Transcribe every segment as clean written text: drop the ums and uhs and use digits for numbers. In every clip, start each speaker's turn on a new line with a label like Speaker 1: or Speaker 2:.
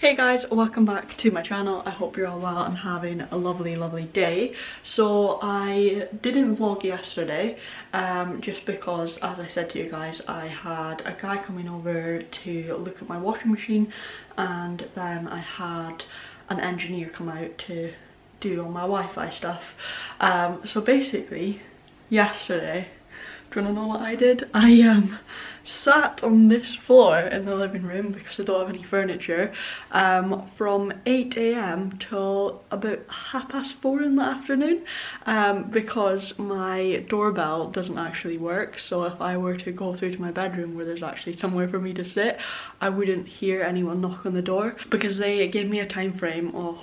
Speaker 1: Hey guys, welcome back to my channel. I hope you're all well and having a lovely day. So I didn't vlog yesterday just because, as I said to you guys, I had a guy coming over to look at my washing machine, and then I had an engineer come out to do all my Wi-Fi stuff. So basically yesterday, do you want to know what I did? I sat on this floor in the living room because I don't have any furniture from 8 AM till about 4:30 in the afternoon because my doorbell doesn't actually work. So if I were to go through to my bedroom where there's actually somewhere for me to sit, I wouldn't hear anyone knock on the door because they gave me a time frame of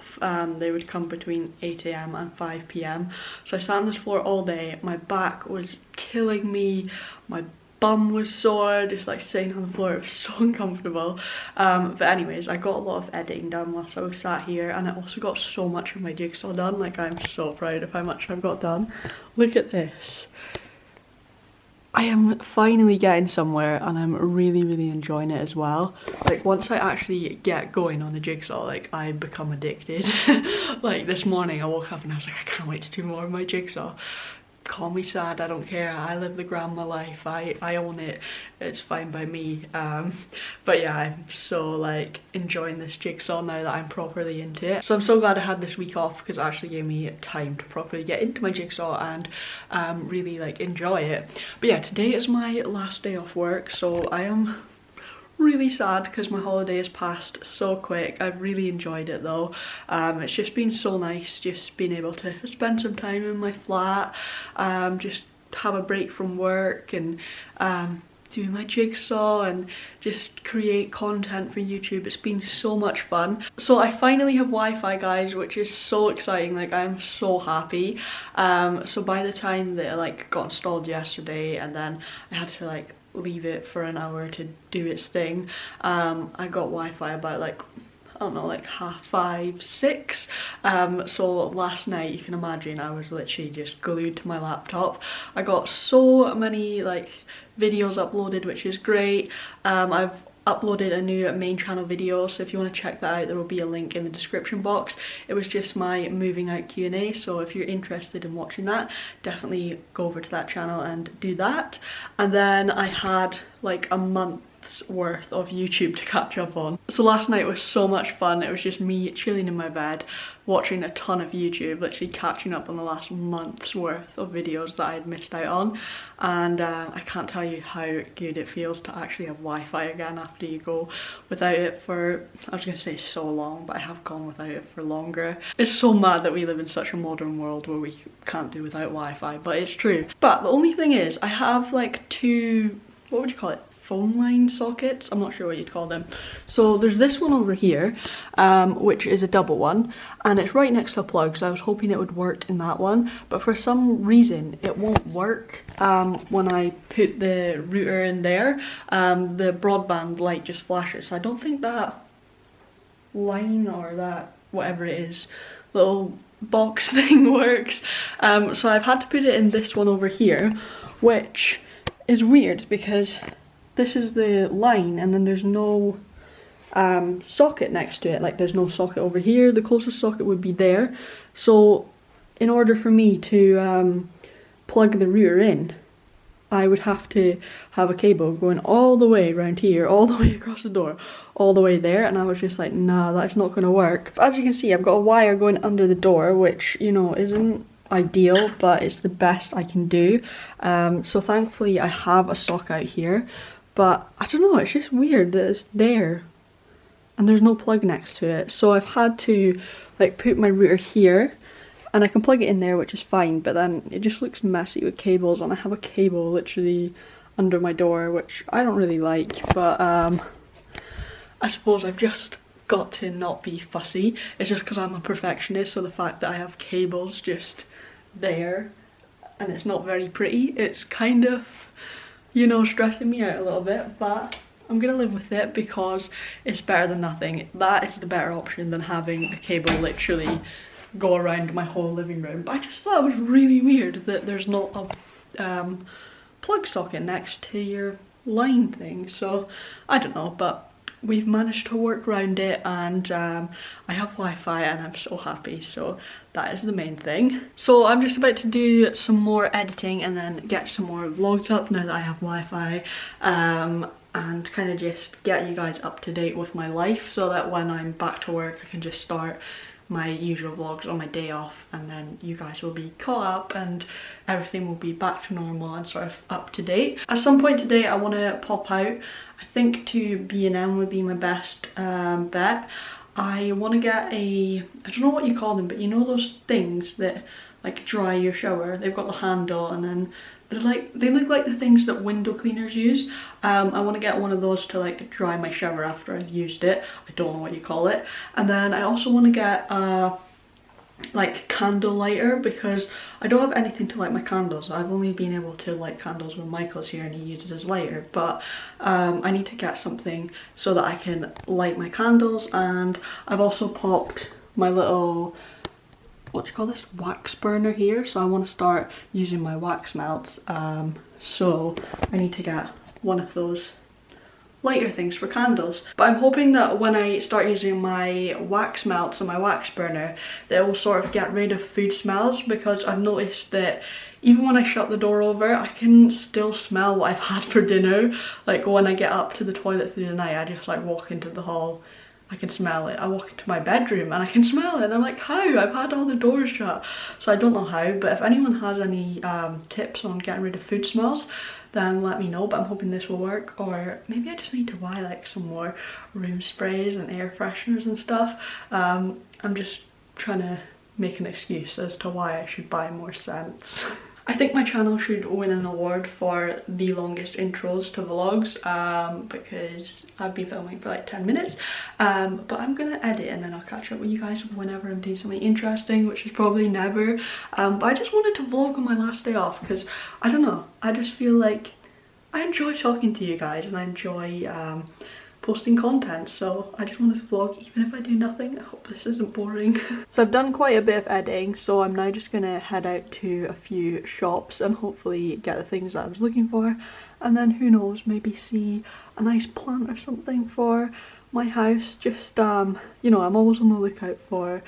Speaker 1: they would come between 8 AM and 5 PM. So I sat on this floor all day. My back was killing me, my bum was sore, just like sitting on the floor. It was so uncomfortable. But anyways, I got a lot of editing done whilst I was sat here, and I also got so much of my jigsaw done. Like, I'm so proud of how much I've got done. Look at this. I am finally getting somewhere, and I'm really enjoying it as well. Like, once I actually get going on the jigsaw, like, I become addicted. Like, this morning I woke up and I was like, I can't wait to do more of my jigsaw. Call me sad, I don't care. I live the grandma life. I own it. It's fine by me. But yeah, I'm so like enjoying this jigsaw now that I'm properly into it. So I'm so glad I had this week off because it actually gave me time to properly get into my jigsaw and really like enjoy it. But yeah, today is my last day off work, so I am really sad because my holiday has passed so quick. I've really enjoyed it though. It's just been so nice just being able to spend some time in my flat, just have a break from work and do my jigsaw and just create content for YouTube. It's been so much fun. So I finally have Wi-Fi, guys, which is so exciting. Like, I'm so happy. So by the time that it like got installed yesterday and then I had to like leave it for an hour to do its thing, I got Wi-Fi about like, I don't know, like 5:30, 6. So last night, you can imagine, I was literally just glued to my laptop. I got so many like videos uploaded, which is great. I've uploaded a new main channel video, so if you want to check that out, there will be a link in the description box. It was just my moving out Q&A, so if you're interested in watching that, definitely go over to that channel and do that. And then I had like a month's worth of YouTube to catch up on. So last night was so much fun. It was just me chilling in my bed watching a ton of YouTube, literally catching up on the last month's worth of videos that I had missed out on. And I can't tell you how good it feels to actually have Wi-Fi again after you go without it for, I was gonna say so long, but I have gone without it for longer. It's so mad that we live in such a modern world where we can't do without Wi-Fi, but it's true. But the only thing is, I have like two, what would you call it, phone line sockets? I'm not sure what you'd call them. So there's this one over here, which is a double one, and it's right next to a plug, so I was hoping it would work in that one, but for some reason it won't work when I put the router in there. The broadband light just flashes, so I don't think that line or that whatever it is, little box thing works. So I've had to put it in this one over here, which is weird because this is the line and then there's no socket next to it. Like, there's no socket over here. The closest socket would be there. So in order for me to plug the router in, I would have to have a cable going all the way around here, all the way across the door, all the way there, and I was just like, nah, that's not going to work. But as you can see, I've got a wire going under the door, which, you know, isn't ideal, but it's the best I can do. So thankfully I have a sock out here, but I don't know, it's just weird that it's there and there's no plug next to it. So I've had to like put my router here, and I can plug it in there, which is fine, but then it just looks messy with cables, and I have a cable literally under my door, which I don't really like. But I suppose I've just got to not be fussy. It's just because I'm a perfectionist, so the fact that I have cables just there and it's not very pretty, it's kind of, you know, stressing me out a little bit, but I'm gonna live with it because it's better than nothing. That is the better option than having a cable literally go around my whole living room. But I just thought it was really weird that there's not a plug socket next to your line thing, so I don't know. But we've managed to work around it, and I have Wi-Fi and I'm so happy, so that is the main thing. So I'm just about to do some more editing and then get some more vlogs up now that I have Wi-Fi, and kind of just get you guys up to date with my life so that when I'm back to work I can just start my usual vlogs on my day off, and then you guys will be caught up and everything will be back to normal and sort of up to date. At some point today I want to pop out. I think to B&M would be my best bet. I want to get I don't know what you call them, but you know those things that like dry your shower? They've got the handle and then they look like the things that window cleaners use. I want to get one of those to like dry my shower after I've used it. I don't know what you call it. And then I also want to get like candle lighter, because I don't have anything to light my candles. I've only been able to light candles when Michael's here and he uses his lighter, but I need to get something so that I can light my candles. And I've also popped my little, what do you call this, wax burner here, so I want to start using my wax melts, so I need to get one of those lighter things for candles. But I'm hoping that when I start using my wax melts and my wax burner, that it will sort of get rid of food smells, because I've noticed that even when I shut the door over, I can still smell what I've had for dinner. Like when I get up to the toilet through the night, I just like walk into the hall, I can smell it. I walk into my bedroom and I can smell it, and I'm like, how? I've had all the doors shut. So I don't know how, but if anyone has any tips on getting rid of food smells, then let me know. But I'm hoping this will work, or maybe I just need to buy like some more room sprays and air fresheners and stuff. I'm just trying to make an excuse as to why I should buy more scents. I think my channel should win an award for the longest intros to vlogs, because I've been filming for like 10 minutes, but I'm gonna edit and then I'll catch up with you guys whenever I'm doing something interesting, which is probably never. But I just wanted to vlog on my last day off, because I don't know, I just feel like I enjoy talking to you guys and I enjoy posting content, so I just wanted to vlog even if I do nothing. I hope this isn't boring. So I've done quite a bit of editing, so I'm now just gonna head out to a few shops and hopefully get the things that I was looking for, and then who knows, maybe see a nice plant or something for my house. Just you know, I'm always on the lookout for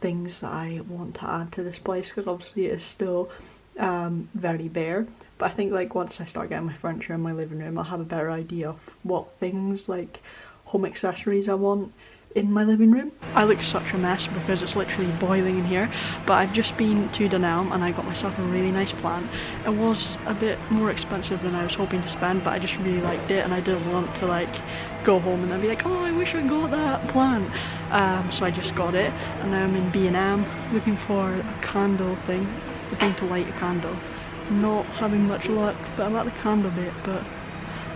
Speaker 1: things that I want to add to this place, because obviously it is still very bare. But I think like once I start getting my furniture in my living room, I'll have a better idea of what things like home accessories I want in my living room. I look such a mess because it's literally boiling in here, but I've just been to Dunelm and I got myself a really nice plant. It was a bit more expensive than I was hoping to spend, but I just really liked it and I didn't want to like go home and then be like, oh, I wish I got that plant. So I just got it, and now I'm in B&M looking for a candle thing, the thing to light a candle. Not having much luck, but I'm at the candle bit, but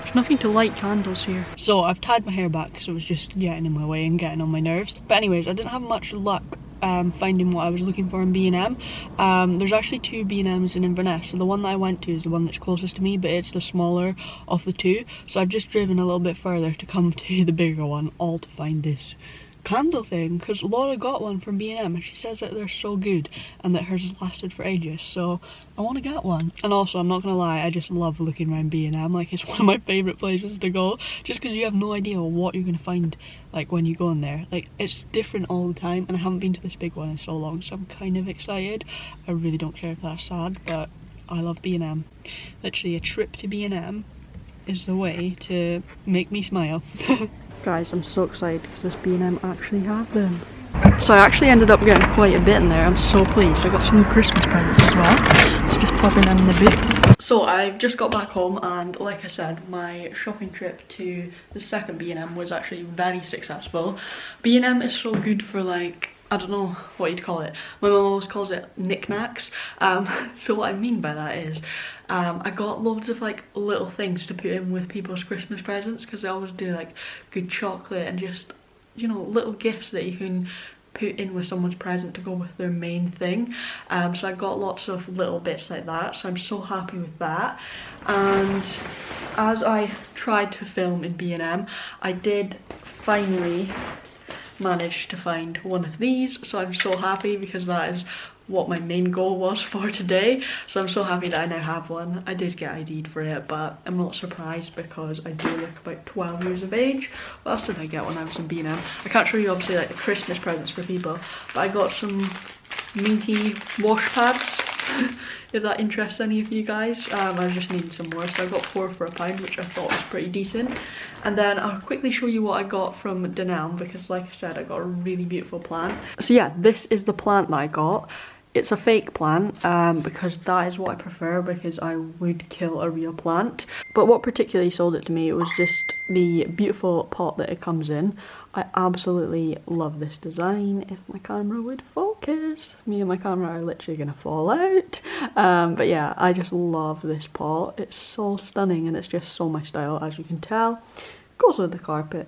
Speaker 1: there's nothing to light candles here. So I've tied my hair back because it was just getting in my way and getting on my nerves. But anyways, I didn't have much luck finding what I was looking for in B&M. There's actually two B&Ms in Inverness, so the one that I went to is the one that's closest to me, but it's the smaller of the two. So I've just driven a little bit further to come to the bigger one, all to find this candle thing, because Laura got one from B&M and she says that they're so good and that hers has lasted for ages, so I want to get one. And also, I'm not gonna lie, I just love looking around B&M. like it's one of my favourite places to go, just because you have no idea what you're gonna find like when you go in there. Like it's different all the time, and I haven't been to this big one in so long, so I'm kind of excited. I really don't care if that's sad, but I love B&M. Literally a trip to B&M is the way to make me smile. Guys, I'm so excited because this B&M actually have them. So I actually ended up getting quite a bit in there. I'm so pleased. I got some Christmas presents as well. It's just popping them in the boot. So I've just got back home, and like I said, my shopping trip to the second B&M was actually very successful. B&M is so good for like, I don't know what you'd call it. My mum always calls it knickknacks. So what I mean by that is I got loads of like little things to put in with people's Christmas presents, because they always do like good chocolate and just, you know, little gifts that you can put in with someone's present to go with their main thing. So I got lots of little bits like that, so I'm so happy with that. And as I tried to film in B&M, I did finally managed to find one of these, so I'm so happy because that is what my main goal was for today. So I'm so happy that I now have one. I did get ID'd for it, but I'm not surprised because I do look about 12 years of age. What else did I get when I was in B&M? I can't show you obviously like the Christmas presents for people, but I got some minky wash pads. If that interests any of you guys. I just needed some more, so I got 4 for £1, which I thought was pretty decent. And then I'll quickly show you what I got from Dunelm, because like I said, I got a really beautiful plant. So yeah, this is the plant that I got. It's a fake plant because that is what I prefer, because I would kill a real plant. But what particularly sold it to me, it was just the beautiful pot that it comes in. I absolutely love this design. If my camera would focus, me and my camera are literally gonna fall out. But yeah, I just love this pot. It's so stunning and it's just so my style, as you can tell. Goes with the carpet,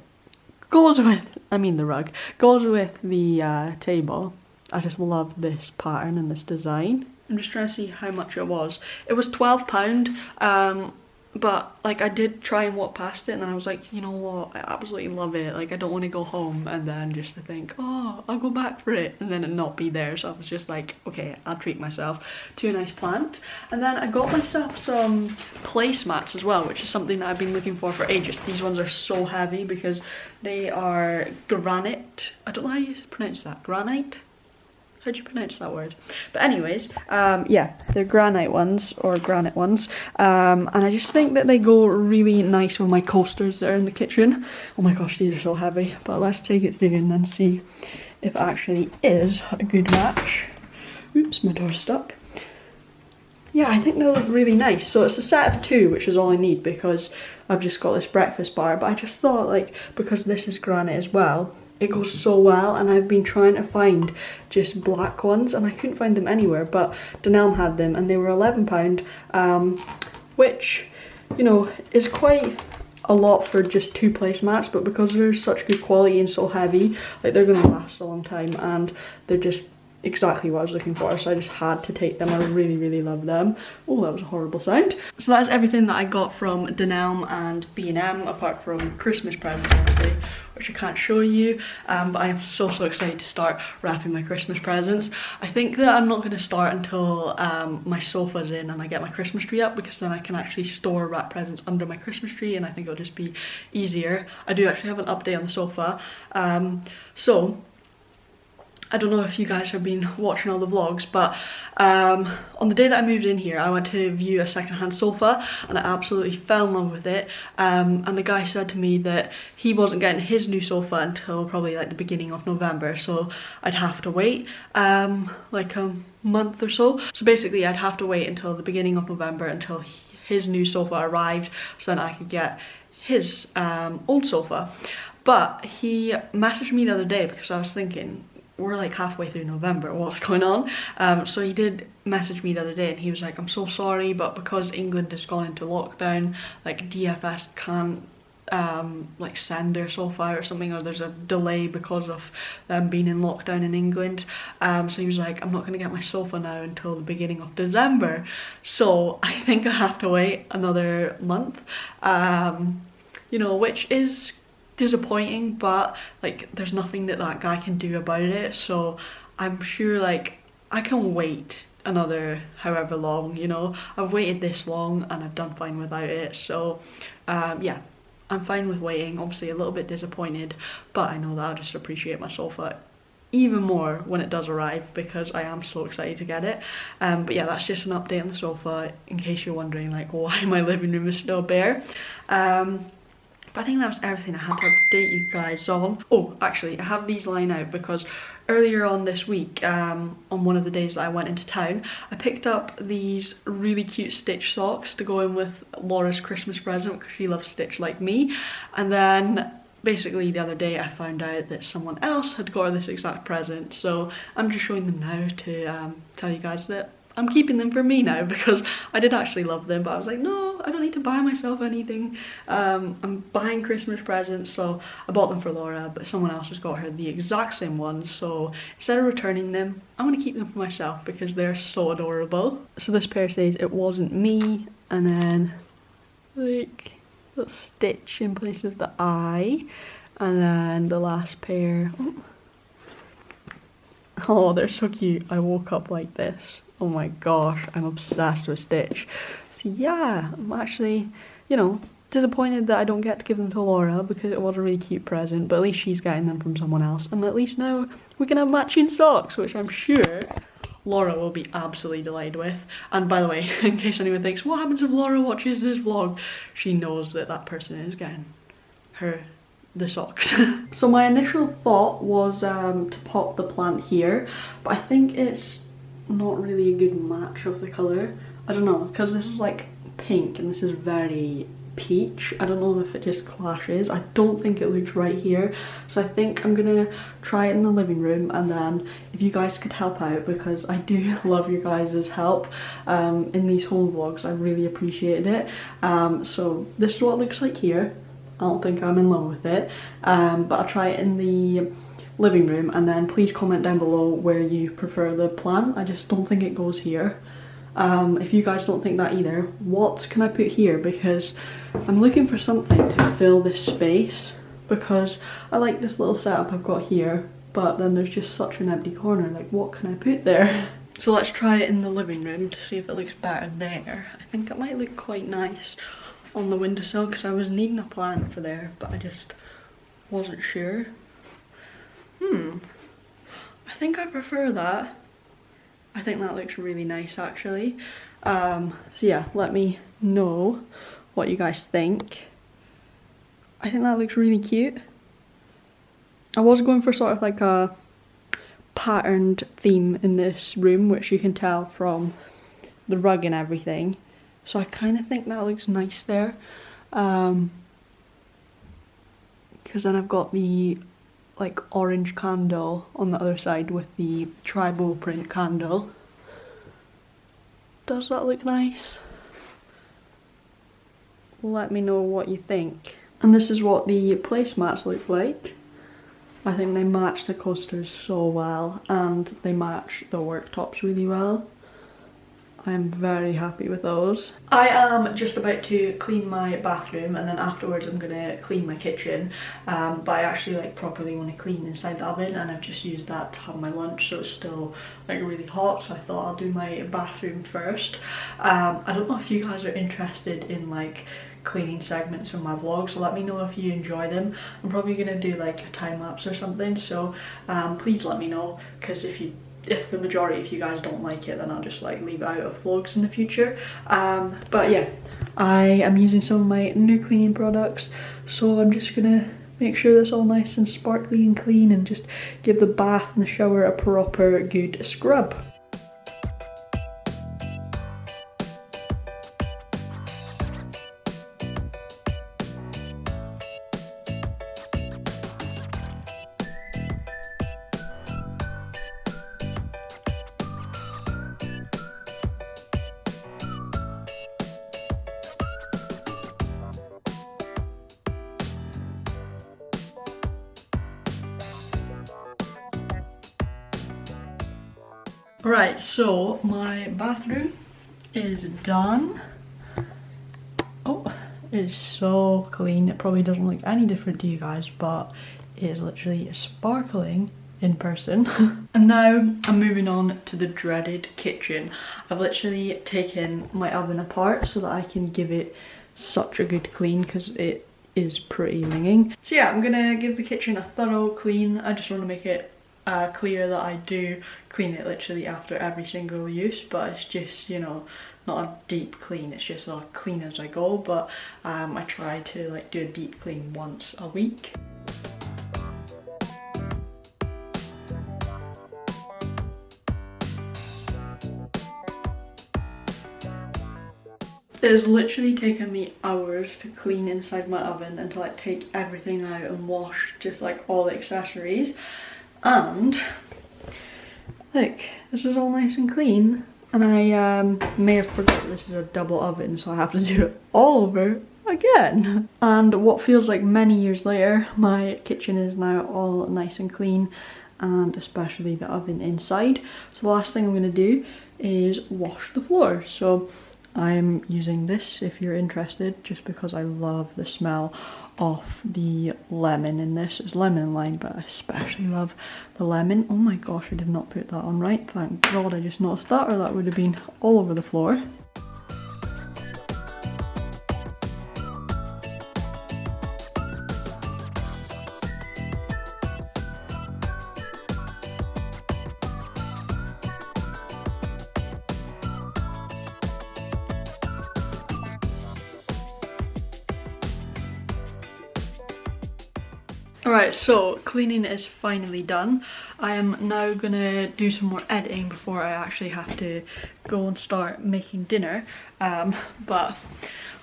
Speaker 1: goes with, I mean the rug, goes with the table. I just love this pattern and this design. I'm just trying to see how much it was. It was £12, but like I did try and walk past it and I was like, you know what, I absolutely love it. Like I don't want to go home and then just to think, oh, I'll go back for it and then it not be there. So I was just like, okay, I'll treat myself to a nice plant. And then I got myself some placemats as well, which is something that I've been looking for ages. These ones are so heavy because they are granite. I don't know how you pronounce that. Granite? How do you pronounce that word? But anyways, yeah, they're granite ones, or granite ones. And I just think that they go really nice with my coasters that are in the kitchen. Oh my gosh, these are so heavy. But let's take it through and then see if it actually is a good match. Oops, my door's stuck. Yeah, I think they look really nice. So it's a set of 2, which is all I need because I've just got this breakfast bar. But I just thought, like, because this is granite as well, it goes so well, and I've been trying to find just black ones and I couldn't find them anywhere, but Dunelm had them and they were £11, which, you know, is quite a lot for just 2 placemats, but because they're such good quality and so heavy, like they're gonna last a long time and they're just exactly what I was looking for, so I just had to take them. I really love them. Oh, that was a horrible sound. So that's everything that I got from Dunelm and B&M, apart from Christmas presents obviously, which I can't show you, but I am so excited to start wrapping my Christmas presents. I think that I'm not going to start until my sofa's in and I get my Christmas tree up, because then I can actually store wrap presents under my Christmas tree and I think it'll just be easier. I do actually have an update on the sofa. So I don't know if you guys have been watching all the vlogs, but on the day that I moved in here, I went to view a secondhand sofa and I absolutely fell in love with it. And the guy said to me that he wasn't getting his new sofa until probably like the beginning of November, so I'd have to wait like a month or so. So basically I'd have to wait until the beginning of November until his new sofa arrived, so then I could get his old sofa. But he messaged me the other day because I was thinking, we're like halfway through November, what's going on? So he did message me the other day and he was like, I'm so sorry, but because England has gone into lockdown, like DFS can't like send their sofa or something, or there's a delay because of them being in lockdown in England. So he was like, I'm not going to get my sofa now until the beginning of December, so I think I have to wait another month, you know, which is disappointing, but like there's nothing that that guy can do about it, so I'm sure like I can wait another however long, you know. I've waited this long and I've done fine without it, so yeah, I'm fine with waiting. Obviously a little bit disappointed, but I know that I'll just appreciate my sofa even more when it does arrive, because I am so excited to get it. But yeah, that's just an update on the sofa, in case you're wondering like why my living room is still bare. But I think that was everything I had to update you guys on. Oh, actually, I have these lying out because earlier on this week, on one of the days that I went into town, I picked up these really cute Stitch socks to go in with Laura's Christmas present, because she loves Stitch like me. And then basically the other day I found out that someone else had got her this exact present, so I'm just showing them now to tell you guys that I'm keeping them for me now, because I did actually love them, but I was like, no, I don't need to buy myself anything. I'm buying Christmas presents, so I bought them for Laura, but someone else has got her the exact same ones, so instead of returning them, I'm going to keep them for myself because they're so adorable. So this pair says it wasn't me, and then like a Stitch in place of the eye. And then the last pair. Oh, they're so cute. I woke up like this. Oh my gosh, I'm obsessed with Stitch. So yeah, I'm actually, you know, disappointed that I don't get to give them to Laura because it was a really cute present, but at least she's getting them from someone else. And at least now we can have matching socks, which I'm sure Laura will be absolutely delighted with. And by the way, in case anyone thinks, what happens if Laura watches this vlog? She knows that that person is getting her the socks. So my initial thought was to pop the plant here, but I think it's not really a good match of the colour. I don't know, because this is like pink and this is very peach. I don't know if it just clashes. I don't think it looks right here, so I think I'm gonna try it in the living room, and then if you guys could help out, because I do love your guys' help in these home vlogs. I really appreciated it. So this is what it looks like here. I don't think I'm in love with it, but I'll try it in the living room, and then please comment down below where you prefer the plant. I just don't think it goes here. If you guys don't think that either, what can I put here? Because I'm looking for something to fill this space, because I like this little setup I've got here, but then there's just such an empty corner. Like, what can I put there? So let's try it in the living room to see if it looks better there. I think it might look quite nice on the windowsill, because I was needing a plant for there, but I just wasn't sure. I think I prefer that. I think that looks really nice actually. So yeah, let me know what you guys think. I think that looks really cute. I was going for sort of like a patterned theme in this room, which you can tell from the rug and everything. So I kind of think that looks nice there. Because then I've got the like orange candle on the other side with the tribal print candle. Does that look nice? Let me know what you think. And this is what the placemats look like. I think they match the coasters so well, and they match the worktops really well. I am very happy with those. I am just about to clean my bathroom, and then afterwards I'm gonna clean my kitchen. But I actually like properly want to clean inside the oven, and I've just used that to have my lunch, so it's still like really hot, so I thought I'll do my bathroom first. I don't know if you guys are interested in like cleaning segments from my vlog, so let me know if you enjoy them. I'm probably gonna do like a time lapse or something, so please let me know, because if the majority of you guys don't like it, then I'll just like leave it out of vlogs in the future. But yeah, I am using some of my new cleaning products, so I'm just gonna make sure that's all nice and sparkly and clean, and just give the bath and the shower a proper good scrub. Right, so my bathroom is done. Oh, it is so clean. It probably doesn't look any different to you guys, but it is literally sparkling in person. And now I'm moving on to the dreaded kitchen. I've literally taken my oven apart so that I can give it such a good clean, because it is pretty minging. So yeah, I'm gonna give the kitchen a thorough clean. I just want to make it clear that I do clean it literally after every single use, but it's just, you know, not a deep clean, it's just a clean as I go. But I try to like do a deep clean once a week. It has literally taken me hours to clean inside my oven and to like take everything out and wash just like all the accessories. And look, this is all nice and clean, and I may have forgot this is a double oven, so I have to do it all over again. And what feels like many years later, my kitchen is now all nice and clean, and especially the oven inside. So the last thing I'm going to do is wash the floor. So I'm using this if you're interested, just because I love the smell of the lemon in this. It's lemon and lime, but I especially love the lemon. Oh my gosh, I did not put that on right. Thank God I just noticed that, or that would have been all over the floor. Alright, so cleaning is finally done. I am now gonna do some more editing before I actually have to go and start making dinner. But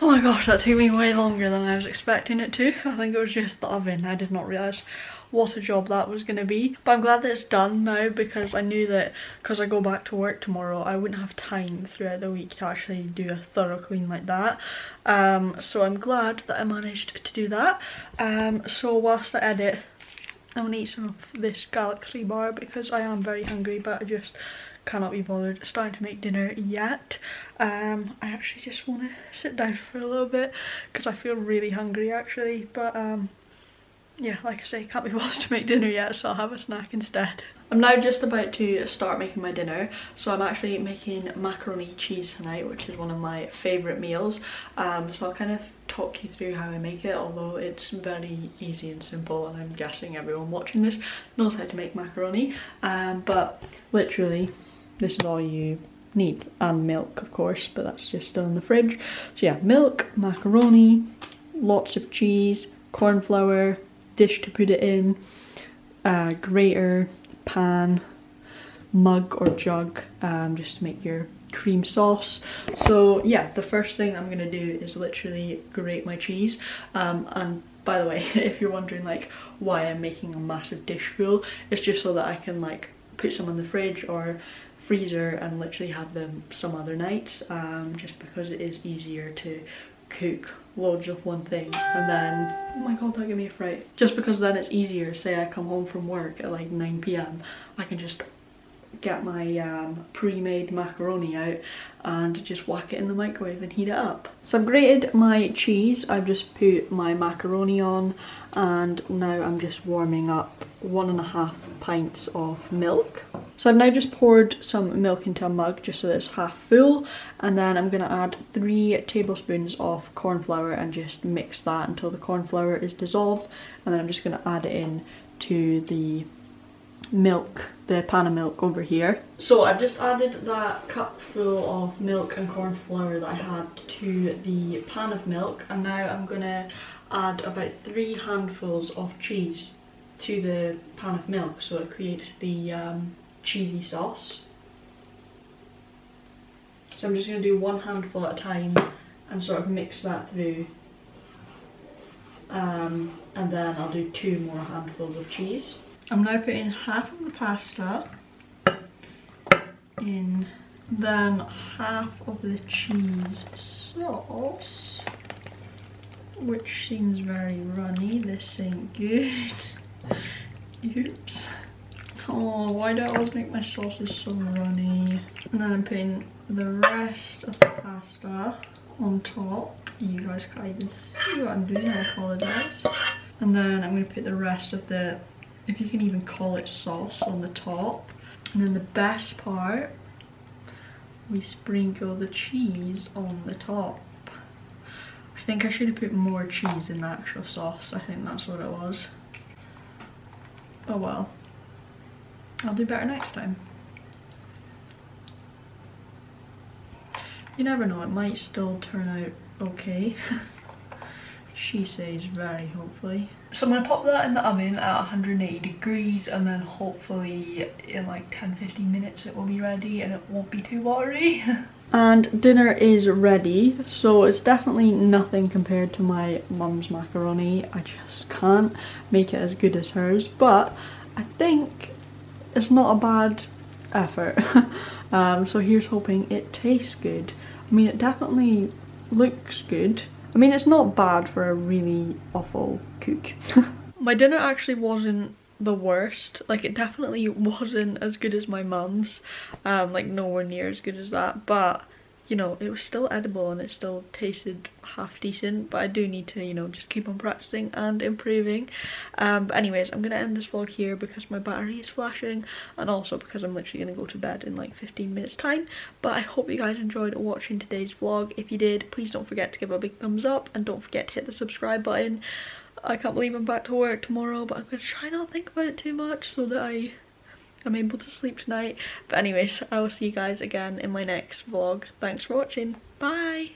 Speaker 1: oh my gosh, that took me way longer than I was expecting it to. I think it was just the oven. I did not realise what a job that was gonna be. But I'm glad that it's done now, because I knew that because I go back to work tomorrow, I wouldn't have time throughout the week to actually do a thorough clean like that. So I'm glad that I managed to do that. So whilst I edit, I'm gonna eat some of this Galaxy bar because I am very hungry, but I just cannot be bothered starting to make dinner yet. I actually just want to sit down for a little bit because I feel really hungry actually, but yeah, like I say, can't be bothered to make dinner yet, so I'll have a snack instead. I'm now just about to start making my dinner, so I'm actually making macaroni cheese tonight, which is one of my favourite meals. So I'll kind of talk you through how I make it, although it's very easy and simple, and I'm guessing everyone watching this knows how to make macaroni. But literally, this is all you need, and milk of course, but that's just still in the fridge. So yeah, milk, macaroni, lots of cheese, corn flour, dish to put it in, grater, pan, mug or jug, just to make your cream sauce. So yeah, the first thing I'm gonna do is literally grate my cheese. And by the way, if you're wondering like why I'm making a massive dish full, it's just so that I can like put some in the fridge or freezer and literally have them some other nights, just because it is easier to cook loads of one thing and then, oh my god, that gave me a fright, just because then it's easier. Say I come home from work at like 9 PM, I can just get my pre-made macaroni out and just whack it in the microwave and heat it up. So I've grated my cheese, I've just put my macaroni on, and now I'm just warming up 1.5 pints of milk. So I've now just poured some milk into a mug just so that it's half full, and then I'm going to add 3 tablespoons of corn flour and just mix that until the corn flour is dissolved, and then I'm just going to add it in to the milk, the pan of milk over here. So I've just added that cup full of milk and corn flour that I had to the pan of milk, and now I'm going to add about 3 handfuls of cheese to the pan of milk so it creates the cheesy sauce. So I'm just going to do 1 handful at a time and sort of mix that through, and then I'll do 2 more handfuls of cheese. I'm now putting half of the pasta in, then half of the cheese sauce, which seems very runny. This ain't good. Oops. Oh, why do I always make my sauces so runny? And then I'm putting the rest of the pasta on top. You guys can't even see what I'm doing, I apologise. And then I'm going to put the rest of the, if you can even call it sauce, on the top. And then the best part, we sprinkle the cheese on the top. I think I should have put more cheese in the actual sauce. I think that's what it was. Oh well. I'll do better next time. You never know, it might still turn out okay. She says very hopefully. So I'm going to pop that in the oven at 180 degrees, and then hopefully in like 10-15 minutes it will be ready and it won't be too watery. And dinner is ready, so it's definitely nothing compared to my mum's macaroni. I just can't make it as good as hers, but I think it's not a bad effort. So here's hoping it tastes good. I mean, it definitely looks good. I mean, it's not bad for a really awful cook. My dinner actually wasn't the worst. Like, it definitely wasn't as good as my mum's. Like, nowhere near as good as that. But you know, it was still edible and it still tasted half decent, but I do need to, you know, just keep on practicing and improving. But anyways, I'm gonna end this vlog here because my battery is flashing, and also because I'm literally gonna go to bed in like 15 minutes time. But I hope you guys enjoyed watching today's vlog. If you did, please don't forget to give it a big thumbs up, and don't forget to hit the subscribe button. I can't believe I'm back to work tomorrow, but I'm gonna try not to think about it too much so that I'm able to sleep tonight. But anyways, I will see you guys again in my next vlog. Thanks for watching. Bye!